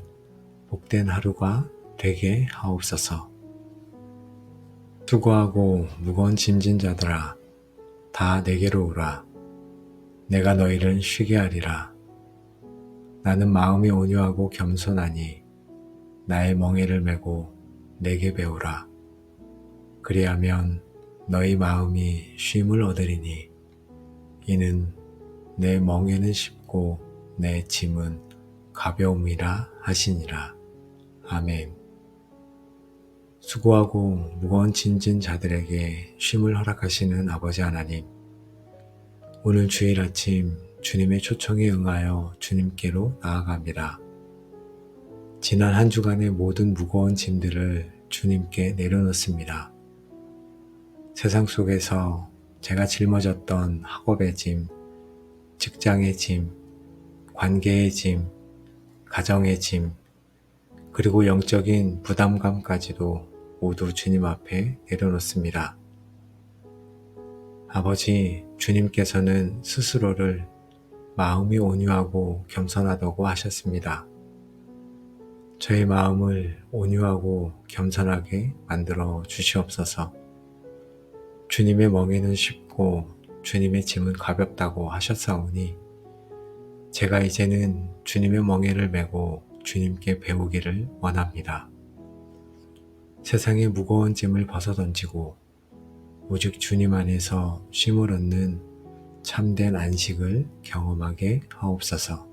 복된 하루가 되게 하옵소서. 수고하고 무거운 짐진 자들아 다 내게로 오라. 내가 너희를 쉬게 하리라. 나는 마음이 온유하고 겸손하니 나의 멍에를 메고 내게 배우라. 그리하면 너희 마음이 쉼을 얻으리니 이는 내 멍에는 쉽고 내 짐은 가벼움이라 하시니라. 아멘. 수고하고 무거운 짐진 자들에게 쉼을 허락하시는 아버지 하나님, 오늘 주일 아침 주님의 초청에 응하여 주님께로 나아갑니다. 지난 한 주간의 모든 무거운 짐들을 주님께 내려놓습니다. 세상 속에서 제가 짊어졌던 학업의 짐, 직장의 짐, 관계의 짐, 가정의 짐, 그리고 영적인 부담감까지도 모두 주님 앞에 내려놓습니다. 아버지, 주님께서는 스스로를 마음이 온유하고 겸손하다고 하셨습니다. 저의 마음을 온유하고 겸손하게 만들어 주시옵소서. 주님의 멍에는 쉽고 주님의 짐은 가볍다고 하셨사오니 제가 이제는 주님의 멍에를 메고 주님께 배우기를 원합니다. 세상의 무거운 짐을 벗어던지고 오직 주님 안에서 쉼을 얻는 참된 안식을 경험하게 하옵소서.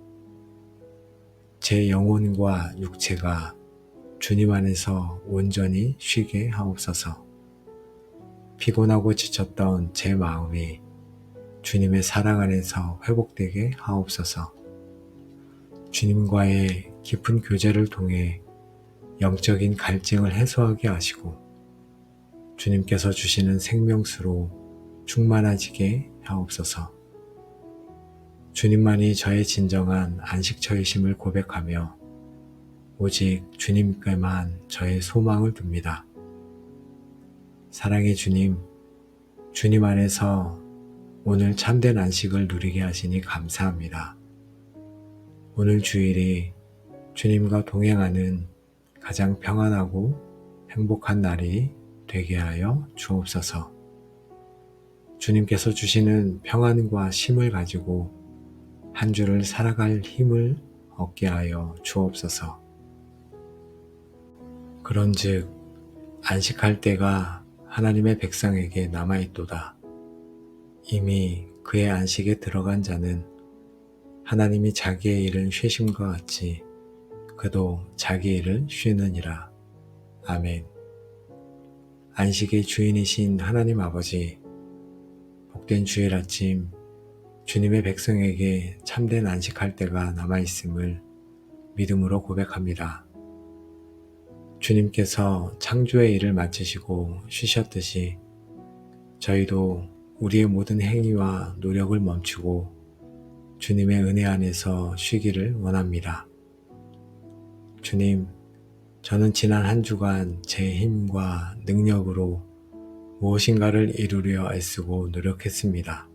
제 영혼과 육체가 주님 안에서 온전히 쉬게 하옵소서. 피곤하고 지쳤던 제 마음이 주님의 사랑 안에서 회복되게 하옵소서. 주님과의 깊은 교제를 통해 영적인 갈증을 해소하게 하시고 주님께서 주시는 생명수로 충만해지게 하옵소서. 주님만이 저의 진정한 안식처이심을 고백하며 오직 주님께만 저의 소망을 둡니다. 사랑의 주님, 주님 안에서 오늘 참된 안식을 누리게 하시니 감사합니다. 오늘 주일이 주님과 동행하는 가장 평안하고 행복한 날이 되게 하여 주옵소서. 주님께서 주시는 평안과 쉼을 가지고 한 주를 살아갈 힘을 얻게 하여 주옵소서. 그런즉 안식할 때가 하나님의 백성에게 남아있도다. 이미 그의 안식에 들어간 자는 하나님이 자기의 일을 쉬심과 같이 그도 자기 일을 쉬느니라. 아멘. 안식의 주인이신 하나님 아버지, 복된 주일 아침 주님의 백성에게 참된 안식할 때가 남아있음을 믿음으로 고백합니다. 주님께서 창조의 일을 마치시고 쉬셨듯이 저희도 우리의 모든 행위와 노력을 멈추고 주님의 은혜 안에서 쉬기를 원합니다. 주님, 저는 지난 한 주간 제 힘과 능력으로 무엇인가를 이루려 애쓰고 노력했습니다.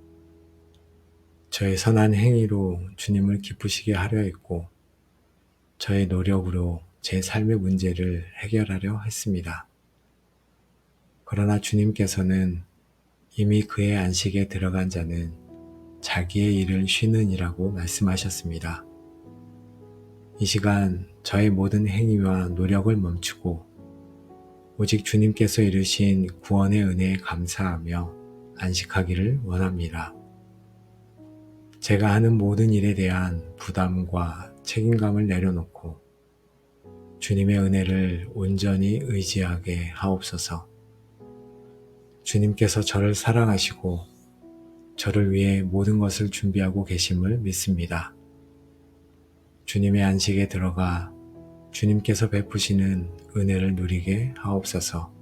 저의 선한 행위로 주님을 기쁘시게 하려 했고, 저의 노력으로 제 삶의 문제를 해결하려 했습니다. 그러나 주님께서는 이미 그의 안식에 들어간 자는 자기의 일을 쉬느니라고 말씀하셨습니다. 이 시간 저의 모든 행위와 노력을 멈추고 오직 주님께서 이루신 구원의 은혜에 감사하며 안식하기를 원합니다. 제가 하는 모든 일에 대한 부담과 책임감을 내려놓고 주님의 은혜를 온전히 의지하게 하옵소서. 주님께서 저를 사랑하시고 저를 위해 모든 것을 준비하고 계심을 믿습니다. 주님의 안식에 들어가 주님께서 베푸시는 은혜를 누리게 하옵소서.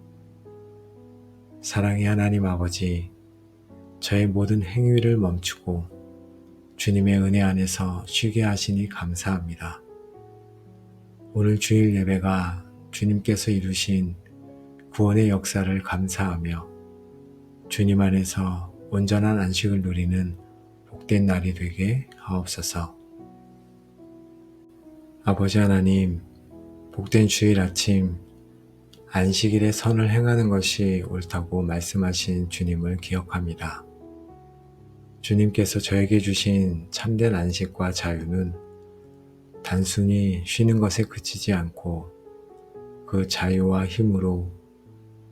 사랑의 하나님 아버지, 저의 모든 행위를 멈추고 주님의 은혜 안에서 쉬게 하시니 감사합니다. 오늘 주일 예배가 주님께서 이루신 구원의 역사를 감사하며 주님 안에서 온전한 안식을 누리는 복된 날이 되게 하옵소서. 아버지 하나님, 복된 주일 아침 안식일에 선을 행하는 것이 옳다고 말씀하신 주님을 기억합니다. 주님께서 저에게 주신 참된 안식과 자유는 단순히 쉬는 것에 그치지 않고 그 자유와 힘으로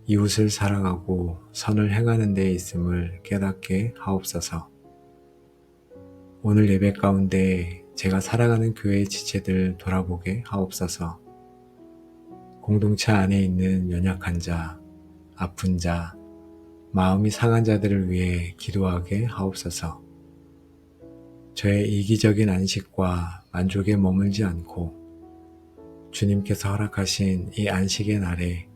이웃을 사랑하고 선을 행하는 데 있음을 깨닫게 하옵소서. 오늘 예배 가운데 제가 사랑하는 교회의 지체들 돌아보게 하옵소서. 공동체 안에 있는 연약한 자, 아픈 자, 마음이 상한 자들을 위해 기도하게 하옵소서. 저의 이기적인 안식과 만족에 머물지 않고 주님께서 허락하신 이 안식의 날에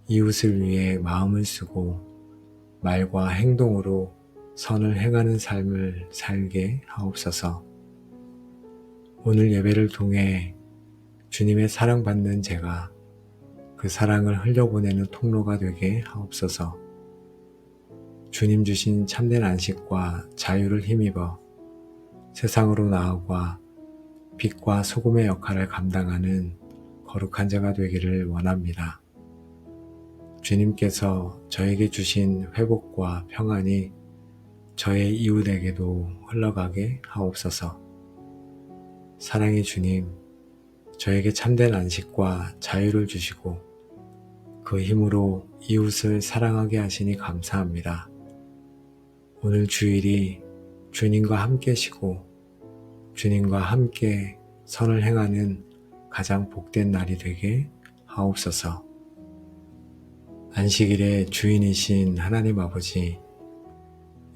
이웃을 위해 마음을 쓰고 말과 행동으로 선을 행하는 삶을 살게 하옵소서. 오늘 예배를 통해 주님의 사랑받는 제가 그 사랑을 흘려보내는 통로가 되게 하옵소서. 주님 주신 참된 안식과 자유를 힘입어 세상으로 나아가 빛과 소금의 역할을 감당하는 거룩한 자가 되기를 원합니다. 주님께서 저에게 주신 회복과 평안이 저의 이웃에게도 흘러가게 하옵소서. 사랑의 주님, 저에게 참된 안식과 자유를 주시고 그 힘으로 이웃을 사랑하게 하시니 감사합니다. 오늘 주일이 주님과 함께 쉬고 주님과 함께 선을 행하는 가장 복된 날이 되게 하옵소서. 안식일의 주인이신 하나님 아버지,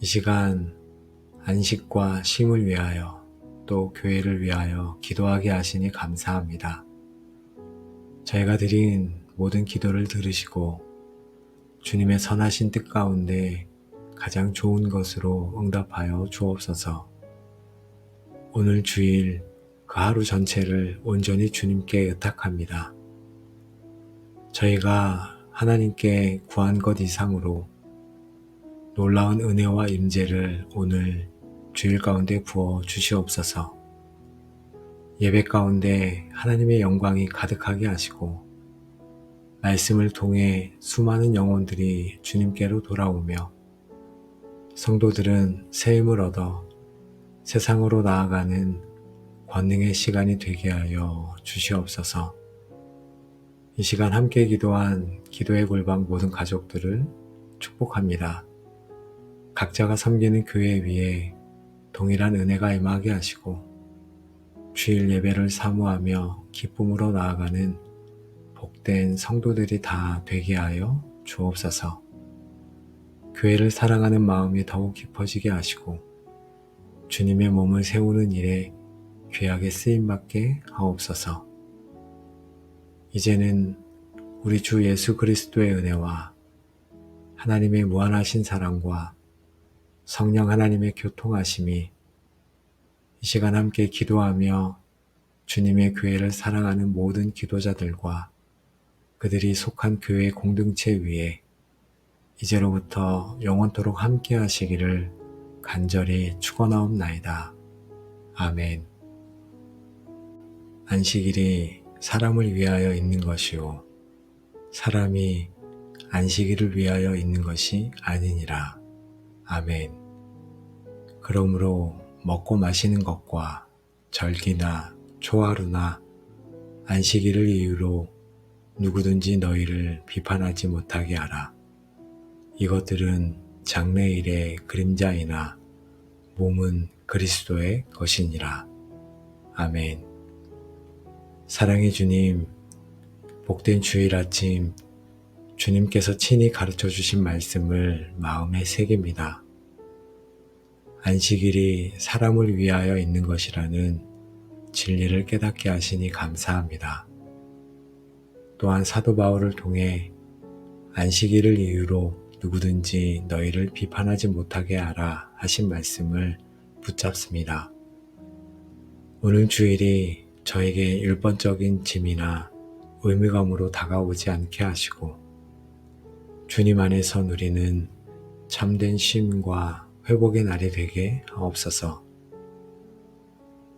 이 시간 안식과 쉼을 위하여 또 교회를 위하여 기도하게 하시니 감사합니다. 저희가 드린 모든 기도를 들으시고 주님의 선하신 뜻 가운데 가장 좋은 것으로 응답하여 주옵소서. 오늘 주일 그 하루 전체를 온전히 주님께 의탁합니다. 저희가 하나님께 구한 것 이상으로 놀라운 은혜와 임재를 오늘 주일 가운데 부어 주시옵소서. 예배 가운데 하나님의 영광이 가득하게 하시고 말씀을 통해 수많은 영혼들이 주님께로 돌아오며 성도들은 새 힘을 얻어 세상으로 나아가는 권능의 시간이 되게 하여 주시옵소서. 이 시간 함께 기도한 기도의 골방 모든 가족들을 축복합니다. 각자가 섬기는 교회 위에 동일한 은혜가 임하게 하시고 주일 예배를 사모하며 기쁨으로 나아가는 복된 성도들이 다 되게 하여 주옵소서. 교회를 사랑하는 마음이 더욱 깊어지게 하시고 주님의 몸을 세우는 일에 귀하게 쓰임받게 하옵소서. 이제는 우리 주 예수 그리스도의 은혜와 하나님의 무한하신 사랑과 성령 하나님의 교통하심이 이 시간 함께 기도하며 주님의 교회를 사랑하는 모든 기도자들과 그들이 속한 교회 공동체 위에 이제로부터 영원토록 함께 하시기를 간절히 축원하옵나이다. 아멘. 안식일이 사람을 위하여 있는 것이요 사람이 안식일을 위하여 있는 것이 아니니라. 아멘. 그러므로 먹고 마시는 것과 절기나 초하루나 안식일을 이유로 누구든지 너희를 비판하지 못하게 하라. 이것들은 장래일의 그림자이나 몸은 그리스도의 것이니라. 아멘. 사랑의 주님, 복된 주일 아침 주님께서 친히 가르쳐 주신 말씀을 마음에 새깁니다. 안식일이 사람을 위하여 있는 것이라는 진리를 깨닫게 하시니 감사합니다. 또한 사도 바울을 통해 안식일을 이유로 누구든지 너희를 비판하지 못하게 하라 하신 말씀을 붙잡습니다. 오늘 주일이 저에게 율법적인 짐이나 의무감으로 다가오지 않게 하시고 주님 안에서 누리는 참된 쉼과 회복의 날이 되게 하옵소서.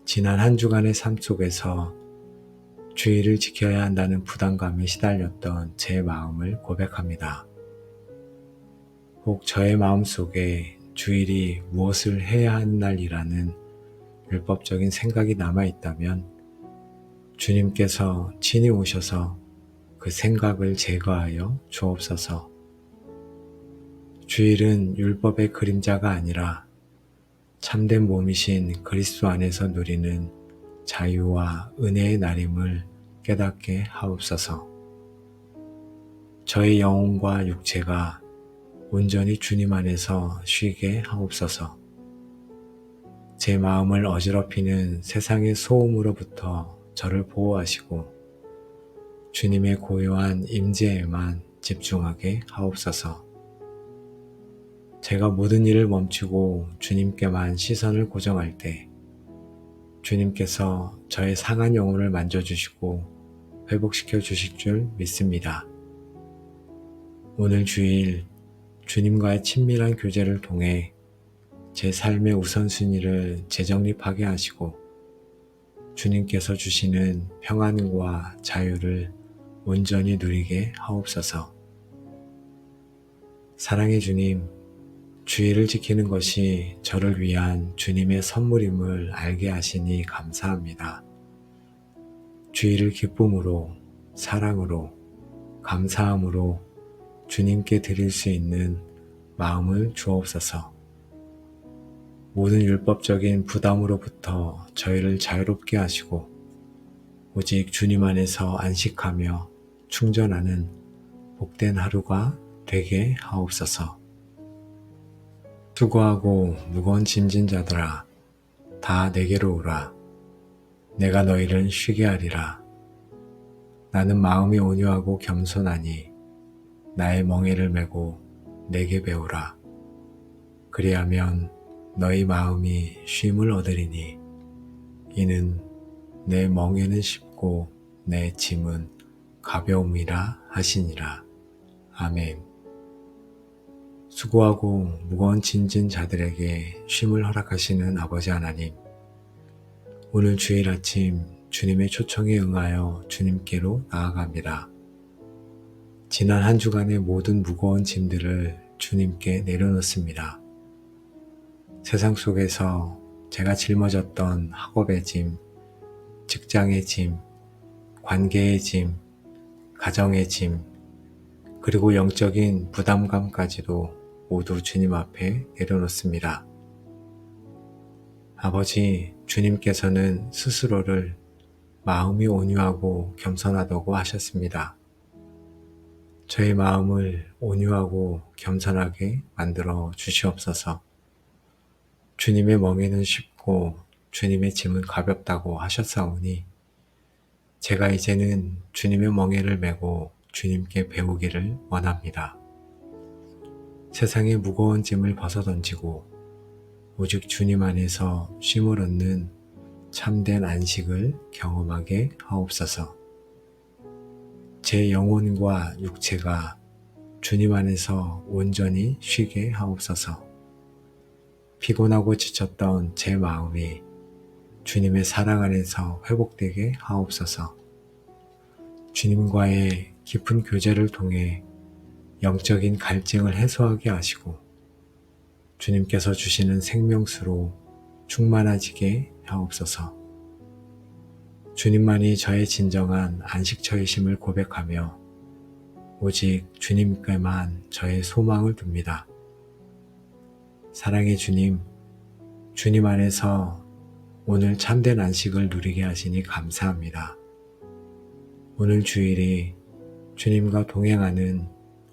지난 한 주간의 삶 속에서 주일을 지켜야 한다는 부담감에 시달렸던 제 마음을 고백합니다. 혹 저의 마음속에 주일이 무엇을 해야 하는 날이라는 율법적인 생각이 남아있다면 주님께서 친히 오셔서 그 생각을 제거하여 주옵소서. 주일은 율법의 그림자가 아니라 참된 몸이신 그리스도 안에서 누리는 자유와 은혜의 날임을 깨닫게 하옵소서. 저의 영혼과 육체가 온전히 주님 안에서 쉬게 하옵소서. 제 마음을 어지럽히는 세상의 소음으로부터 저를 보호하시고 주님의 고요한 임재에만 집중하게 하옵소서. 제가 모든 일을 멈추고 주님께만 시선을 고정할 때 주님께서 저의 상한 영혼을 만져주시고 회복시켜 주실 줄 믿습니다. 오늘 주일 주님과의 친밀한 교제를 통해 제 삶의 우선순위를 재정립하게 하시고 주님께서 주시는 평안과 자유를 온전히 누리게 하옵소서. 사랑의 주님, 주의를 지키는 것이 저를 위한 주님의 선물임을 알게 하시니 감사합니다. 주의를 기쁨으로, 사랑으로, 감사함으로 주님께 드릴 수 있는 마음을 주옵소서. 모든 율법적인 부담으로부터 저희를 자유롭게 하시고 오직 주님 안에서 안식하며 충전하는 복된 하루가 되게 하옵소서. 수고하고 무거운 짐진 자들아, 다 내게로 오라. 내가 너희를 쉬게 하리라. 나는 마음이 온유하고 겸손하니 나의 멍에를 메고 내게 배우라. 그리하면 너희 마음이 쉼을 얻으리니 이는 내 멍에는 쉽고 내 짐은 가벼움이라 하시니라. 아멘. 수고하고 무거운 짐진 자들에게 쉼을 허락하시는 아버지 하나님, 오늘 주일 아침 주님의 초청에 응하여 주님께로 나아갑니다. 지난 한 주간의 모든 무거운 짐들을 주님께 내려놓습니다. 세상 속에서 제가 짊어졌던 학업의 짐, 직장의 짐, 관계의 짐, 가정의 짐, 그리고 영적인 부담감까지도 모두 주님 앞에 내려놓습니다. 아버지, 주님께서는 스스로를 마음이 온유하고 겸손하다고 하셨습니다. 저의 마음을 온유하고 겸손하게 만들어 주시옵소서. 주님의 멍에는 쉽고 주님의 짐은 가볍다고 하셨사오니 제가 이제는 주님의 멍에를 메고 주님께 배우기를 원합니다. 세상의 무거운 짐을 벗어던지고 오직 주님 안에서 쉼을 얻는 참된 안식을 경험하게 하옵소서. 제 영혼과 육체가 주님 안에서 온전히 쉬게 하옵소서. 피곤하고 지쳤던 제 마음이 주님의 사랑 안에서 회복되게 하옵소서. 주님과의 깊은 교제를 통해 영적인 갈증을 해소하게 하시고 주님께서 주시는 생명수로 충만해지게 하옵소서. 주님만이 저의 진정한 안식처이심을 고백하며 오직 주님께만 저의 소망을 둡니다. 사랑의 주님, 주님 안에서 오늘 참된 안식을 누리게 하시니 감사합니다. 오늘 주일이 주님과 동행하는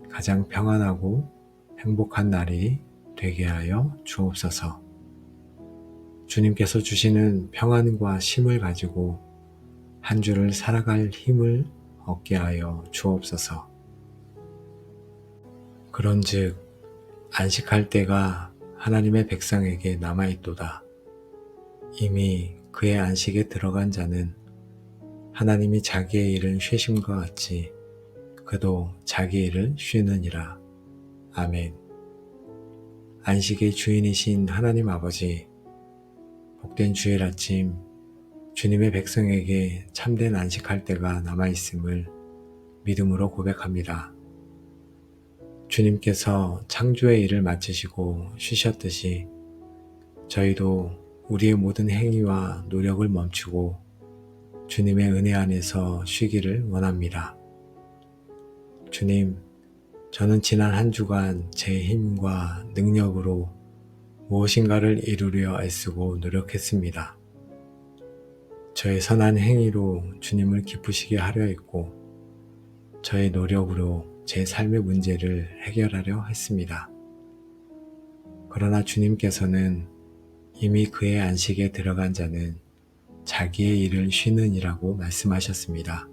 가장 평안하고 행복한 날이 되게 하여 주옵소서. 주님께서 주시는 평안과 쉼을 가지고 한 주를 살아갈 힘을 얻게 하여 주옵소서. 그런즉 안식할 때가 하나님의 백성에게 남아있도다. 이미 그의 안식에 들어간 자는 하나님이 자기의 일을 쉬심과 같이 그도 자기 일을 쉬느니라. 아멘. 안식의 주인이신 하나님 아버지, 복된 주일 아침 주님의 백성에게 참된 안식할 때가 남아있음을 믿음으로 고백합니다. 주님께서 창조의 일을 마치시고 쉬셨듯이 저희도 우리의 모든 행위와 노력을 멈추고 주님의 은혜 안에서 쉬기를 원합니다. 주님, 저는 지난 한 주간 제 힘과 능력으로 무엇인가를 이루려 애쓰고 노력했습니다. 저의 선한 행위로 주님을 기쁘시게 하려 했고, 저의 노력으로 제 삶의 문제를 해결하려 했습니다. 그러나 주님께서는 이미 그의 안식에 들어간 자는 자기의 일을 쉬느니라고 말씀하셨습니다.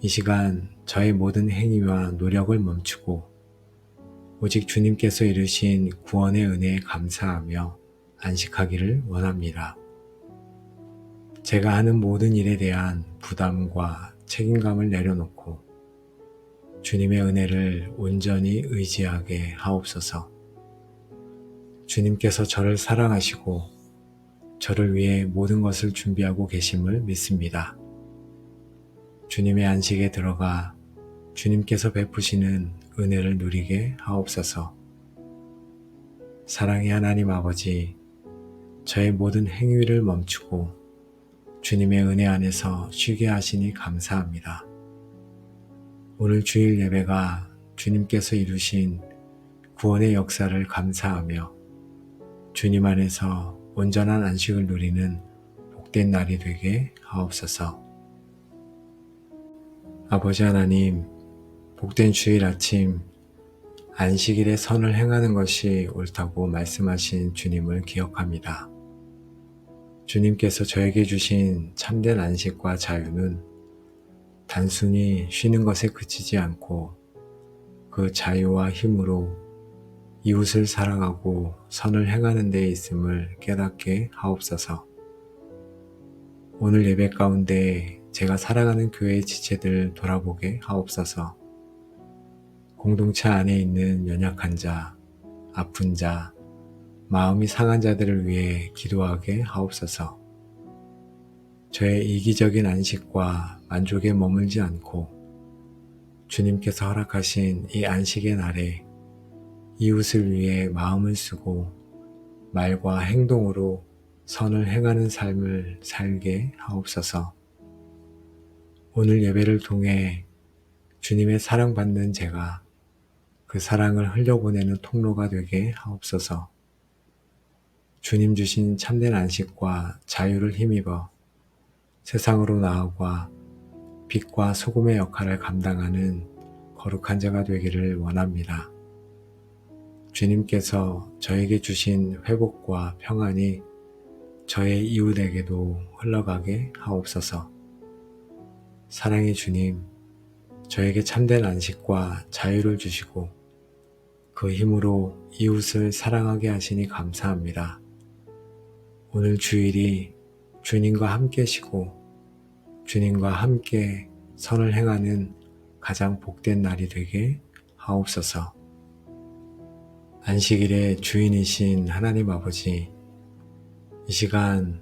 이 시간 저의 모든 행위와 노력을 멈추고 오직 주님께서 이루신 구원의 은혜에 감사하며 안식하기를 원합니다. 제가 하는 모든 일에 대한 부담과 책임감을 내려놓고 주님의 은혜를 온전히 의지하게 하옵소서. 주님께서 저를 사랑하시고 저를 위해 모든 것을 준비하고 계심을 믿습니다. 주님의 안식에 들어가 주님께서 베푸시는 은혜를 누리게 하옵소서. 사랑의 하나님 아버지, 저의 모든 행위를 멈추고 주님의 은혜 안에서 쉬게 하시니 감사합니다. 오늘 주일 예배가 주님께서 이루신 구원의 역사를 감사하며 주님 안에서 온전한 안식을 누리는 복된 날이 되게 하옵소서. 아버지 하나님, 복된 주일 아침 안식일에 선을 행하는 것이 옳다고 말씀하신 주님을 기억합니다. 주님께서 저에게 주신 참된 안식과 자유는 단순히 쉬는 것에 그치지 않고 그 자유와 힘으로 이웃을 사랑하고 선을 행하는 데 있음을 깨닫게 하옵소서. 오늘 예배 가운데 제가 사랑하는 교회의 지체들 돌아보게 하옵소서. 공동체 안에 있는 연약한 자, 아픈 자, 마음이 상한 자들을 위해 기도하게 하옵소서. 저의 이기적인 안식과 만족에 머물지 않고 주님께서 허락하신 이 안식의 날에 이웃을 위해 마음을 쓰고 말과 행동으로 선을 행하는 삶을 살게 하옵소서. 오늘 예배를 통해 주님의 사랑받는 제가 그 사랑을 흘려보내는 통로가 되게 하옵소서. 주님 주신 참된 안식과 자유를 힘입어 세상으로 나아가 빛과 소금의 역할을 감당하는 거룩한 자가 되기를 원합니다. 주님께서 저에게 주신 회복과 평안이 저의 이웃에게도 흘러가게 하옵소서. 사랑의 주님, 저에게 참된 안식과 자유를 주시고 그 힘으로 이웃을 사랑하게 하시니 감사합니다. 오늘 주일이 주님과 함께 쉬고 주님과 함께 선을 행하는 가장 복된 날이 되게 하옵소서. 안식일의 주인이신 하나님 아버지, 이 시간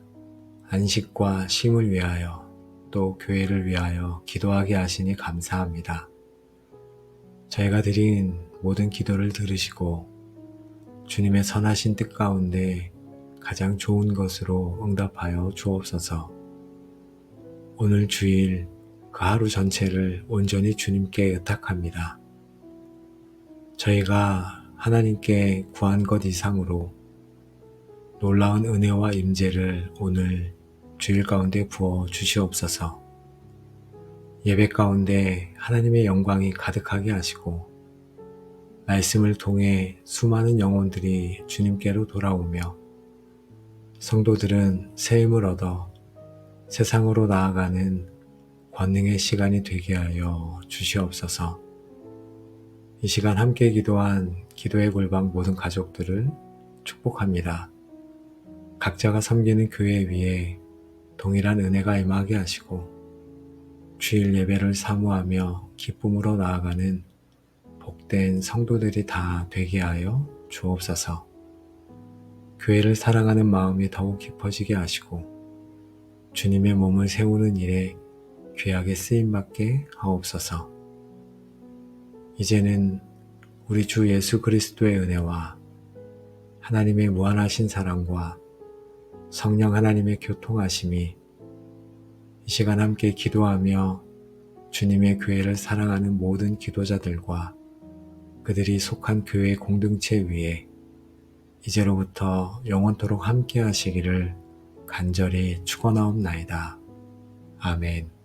안식과 쉼을 위하여 또 교회를 위하여 기도하게 하시니 감사합니다. 저희가 드린 모든 기도를 들으시고 주님의 선하신 뜻 가운데 가장 좋은 것으로 응답하여 주옵소서. 오늘 주일 그 하루 전체를 온전히 주님께 의탁합니다. 저희가 하나님께 구한 것 이상으로 놀라운 은혜와 임재를 오늘 주일 가운데 부어 주시옵소서. 예배 가운데 하나님의 영광이 가득하게 하시고 말씀을 통해 수많은 영혼들이 주님께로 돌아오며 성도들은 새 힘을 얻어 세상으로 나아가는 권능의 시간이 되게 하여 주시옵소서. 이 시간 함께 기도한 기도의 골방 모든 가족들을 축복합니다. 각자가 섬기는 교회 위에 동일한 은혜가 임하게 하시고 주일 예배를 사모하며 기쁨으로 나아가는 복된 성도들이 다 되게 하여 주옵소서. 교회를 사랑하는 마음이 더욱 깊어지게 하시고 주님의 몸을 세우는 일에 귀하게 쓰임받게 하옵소서. 이제는 우리 주 예수 그리스도의 은혜와 하나님의 무한하신 사랑과 성령 하나님의 교통하심이 이 시간 함께 기도하며 주님의 교회를 사랑하는 모든 기도자들과 그들이 속한 교회 공동체 위에 이제로부터 영원토록 함께 하시기를 간절히 축원하옵나이다. 아멘.